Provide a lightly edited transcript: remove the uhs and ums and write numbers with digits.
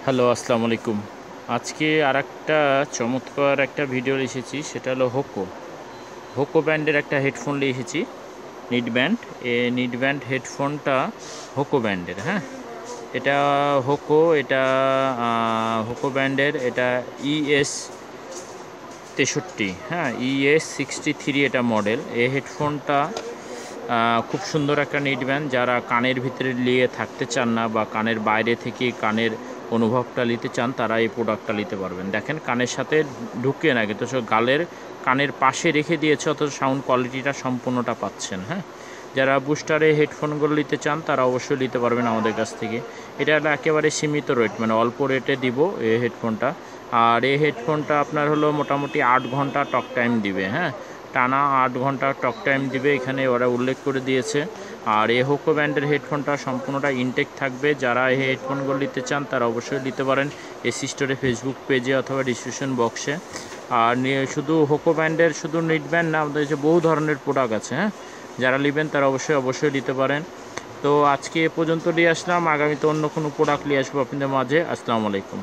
Hello, আসসালামু আলাইকুম। আজকে আরেকটা চমৎকার একটা ভিডিও নিয়ে এসেছি, সেটা হলো হোকো ব্র্যান্ডের একটা হেডফোন নিয়ে এসেছি। নিট ব্যান্ড, নিট ব্যান্ড হেডফোনটা হোকো ব্র্যান্ডের। হ্যাঁ, এটা হোকো ব্র্যান্ডের। এটা ES 63, হ্যাঁ, ES 63 এটা মডেল। এই হেডফোনটা খুব সুন্দর একটা নিট ব্যান্ড। যারা কানের ভিতরে নিয়ে থাকতে চান না বা কানের বাইরে থেকে কানের অনুভবটা নিতে চান, তারা এই প্রোডাক্টটা নিতে পারবেন। দেখেন, কানের সাথে ঢুকে না, কিন্তু কানের পাশে রেখে দিয়েছে, অথচ সাউন্ড কোয়ালিটিটা সম্পূর্ণটা পাচ্ছেন। হ্যাঁ, যারা বুস্টারে হেডফোনগুলো নিতে চান তারা অবশ্যই নিতে পারবেন আমাদের কাছ থেকে। এটা হলো একেবারে সীমিত রেট, মানে অল্প রেটে দিব এই হেডফোনটা। আর এই হেডফোনটা আপনার হলো মোটামুটি 8 ঘন্টা টক টাইম দিবে। হ্যাঁ, টানা 8 ঘন্টা টক টাইম দিবে, এখানে ওরা উল্লেখ করে দিয়েছে। আর এই হোকো ব্র্যান্ডের হেডফোনটা সম্পূর্ণটা ইনটেক থাকবে। যারা এই হেডফোনগুলো নিতে চান তারা অবশ্যই নিতে পারেন এসি স্টোরে, ফেসবুক পেজে অথবা ডিসক্রিপশন বক্সে। আর শুধু হোকো ব্র্যান্ডের শুধু নিট ব্যান্ড না, আমাদের যে বহু ধরনের প্রোডাক্ট আছে। হ্যাঁ, যারা নেবেন তারা অবশ্যই নিতে পারেন। তো আজকে এ পর্যন্ত নিয়ে আসলাম, আগামীতে অন্য কোনো প্রোডাক্ট নিয়ে আসবো আপনাদের মাঝে। আসসালামু আলাইকুম।